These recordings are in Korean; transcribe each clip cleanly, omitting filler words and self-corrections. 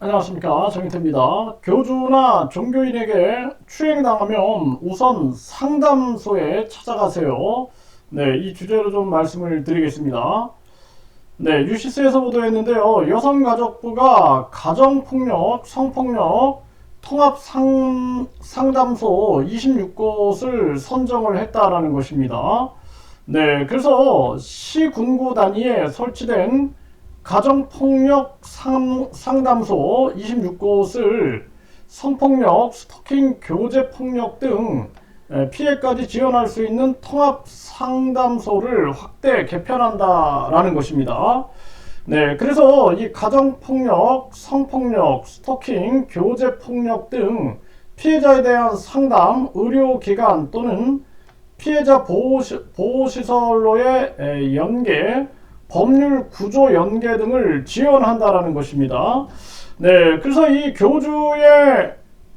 안녕하십니까, 정인태입니다. 교주나 종교인에게 추행당하면 우선 상담소에 찾아가세요. 네, 이 주제로 좀 말씀을 드리겠습니다. 네, 뉴시스에서 보도했는데요. 여성가족부가 가정폭력, 성폭력 상담소 26곳을 선정을 했다라는 것입니다. 네, 그래서 시군구 단위에 설치된 가정폭력 상담소 26곳을 성폭력, 스토킹, 교제폭력 등 피해까지 지원할 수 있는 통합 상담소를 확대 개편한다라는 것입니다. 네, 그래서 이 가정폭력, 성폭력, 스토킹, 교제폭력 등 피해자에 대한 상담, 의료기관 또는 피해자 보호시설로의 연계, 법률 구조 연계 등을 지원한다라는 것입니다. 네, 그래서 이 교주의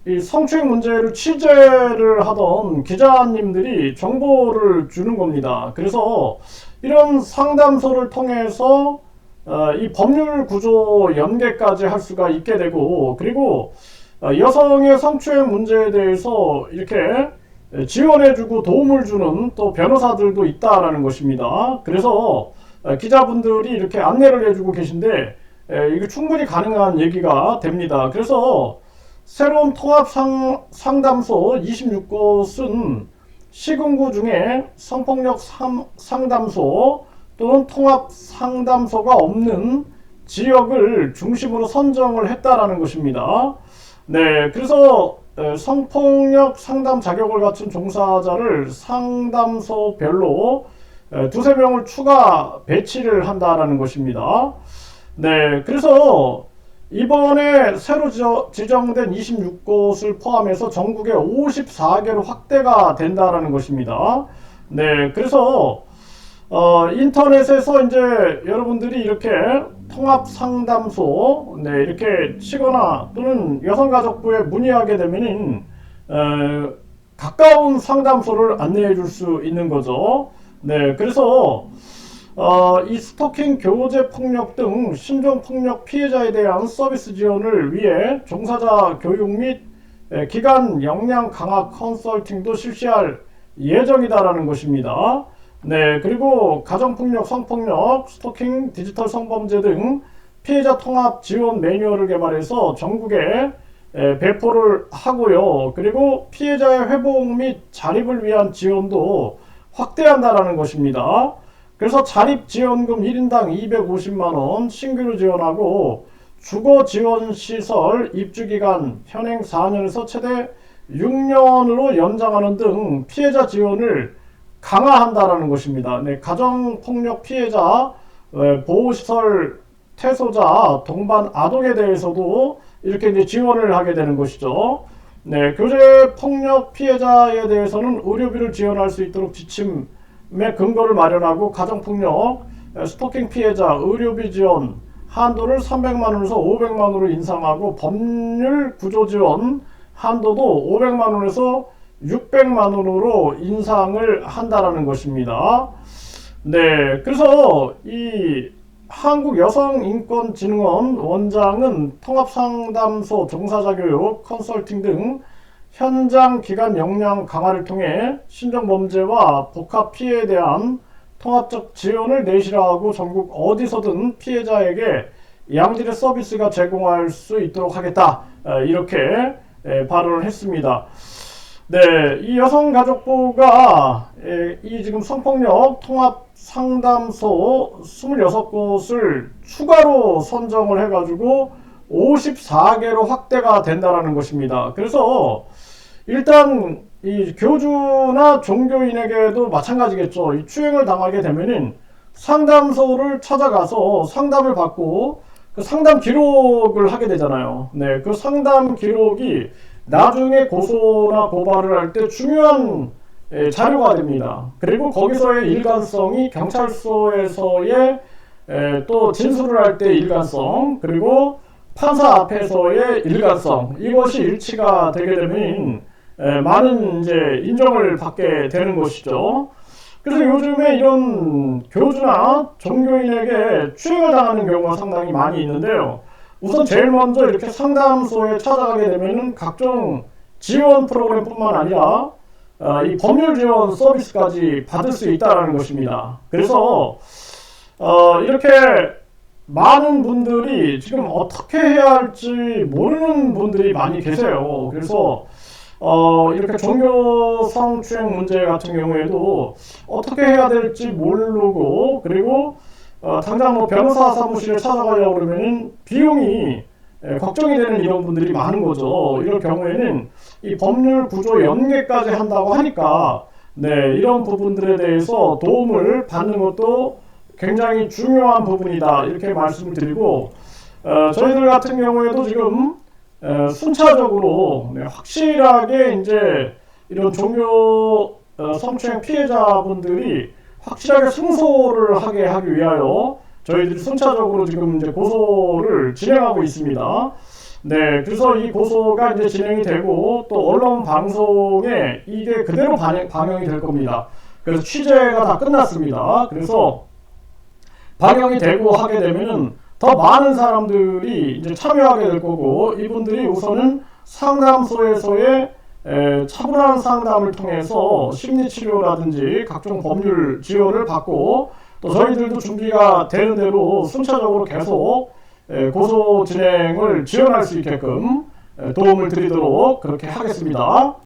이 성추행 문제를 취재를 하던 기자님들이 정보를 주는 겁니다. 그래서 이런 상담소를 통해서 이 법률 구조 연계까지 할 수가 있게 되고, 그리고 여성의 성추행 문제에 대해서 이렇게 지원해주고 도움을 주는 또 변호사들도 있다라는 것입니다. 그래서 기자분들이 이렇게 안내를 해주고 계신데 이게 충분히 가능한 얘기가 됩니다. 그래서 새로운 통합 상담소 26곳은 시군구 중에 성폭력 상담소 또는 통합 상담소가 없는 지역을 중심으로 선정을 했다라는 것입니다. 네, 그래서 성폭력 상담 자격을 갖춘 종사자를 상담소별로 두세 명을 추가 배치를 한다라는 것입니다. 네, 그래서 이번에 새로 지정된 26곳을 포함해서 전국에 54개로 확대가 된다라는 것입니다. 네, 그래서 인터넷에서 이제 여러분들이 이렇게 통합 상담소 이렇게 치거나 또는 여성가족부에 문의하게 되면은 가까운 상담소를 안내해 줄 수 있는 거죠. 네, 그래서 이 스토킹, 교제 폭력 등 신종 폭력 피해자에 대한 서비스 지원을 위해 종사자 교육 및 기관 역량 강화 컨설팅도 실시할 예정이다라는 것입니다. 네, 그리고 가정폭력, 성폭력, 스토킹, 디지털 성범죄 등 피해자 통합 지원 매뉴얼을 개발해서 전국에 배포를 하고요. 그리고 피해자의 회복 및 자립을 위한 지원도 확대한다라는 것입니다. 그래서 자립지원금 1인당 250만원 신규로 지원하고 주거지원시설 입주기간 현행 4년에서 최대 6년으로 연장하는 등 피해자 지원을 강화한다라는 것입니다. 네, 가정폭력 피해자, 보호시설 퇴소자, 동반 아동에 대해서도 이렇게 이제 지원을 하게 되는 것이죠. 네, 교제폭력 피해자에 대해서는 의료비를 지원할 수 있도록 지침의 근거를 마련하고 가정폭력, 스토킹 피해자 의료비 지원 한도를 300만원에서 500만원으로 인상하고 법률 구조 지원 한도도 500만원에서 600만원으로 인상을 한다라는 것입니다. 네, 그래서 이 한국여성인권진흥원 원장은 통합상담소 종사자 교육, 컨설팅 등 현장 기관 역량 강화를 통해 신종범죄와 복합 피해에 대한 통합적 지원을 내실화하고 전국 어디서든 피해자에게 양질의 서비스가 제공할 수 있도록 하겠다. 이렇게 발언을 했습니다. 네, 이 여성가족부가 이 지금 성폭력 통합 상담소 26곳을 추가로 선정을 해가지고 54개로 확대가 된다는 것입니다. 그래서 일단 이 교주나 종교인에게도 마찬가지겠죠. 이 추행을 당하게 되면은 상담소를 찾아가서 상담을 받고 그 상담 기록을 하게 되잖아요. 네, 그 상담 기록이 나중에 고소나 고발을 할 때 중요한 자료가 됩니다. 그리고 거기서의 일관성이 경찰서에서의 또 진술을 할 때 일관성, 그리고 판사 앞에서의 일관성, 이것이 일치가 되게 되면 많은 이제 인정을 받게 되는 것이죠. 그래서 요즘에 이런 교주나 종교인에게 추행을 당하는 경우가 상당히 많이 있는데요. 우선 제일 먼저 이렇게 상담소에 찾아가게 되면은 각종 지원 프로그램뿐만 아니라 이 법률 지원 서비스까지 받을 수 있다는 것입니다. 그래서 이렇게 많은 분들이 지금 어떻게 해야 할지 모르는 분들이 많이 계세요. 그래서 이렇게 종교 성추행 문제 같은 경우에도 어떻게 해야 될지 모르고, 그리고 당장 뭐 변호사 사무실에 찾아가려고 그러면 비용이 걱정이 되는 이런 분들이 많은 거죠. 이럴 경우에는 이 법률 구조 연계까지 한다고 하니까 네, 이런 부분들에 대해서 도움을 받는 것도 굉장히 중요한 부분이다, 이렇게 말씀을 드리고, 저희들 같은 경우에도 지금 순차적으로 확실하게 이제 이런 종교 성추행 피해자분들이 확실하게 승소를 하게 하기 위하여 저희들이 순차적으로 지금 이제 고소를 진행하고 있습니다. 네, 그래서 이 고소가 이제 진행이 되고 또 언론 방송에 이게 그대로 방영이 될 겁니다. 그래서 취재가 다 끝났습니다. 그래서 방영이 되고 하게 되면은 더 많은 사람들이 이제 참여하게 될 거고, 이분들이 우선은 상담소에서의 차분한 상담을 통해서 심리치료라든지 각종 법률 지원을 받고, 또 저희들도 준비가 되는 대로 순차적으로 계속 고소 진행을 지원할 수 있게끔 도움을 드리도록 그렇게 하겠습니다.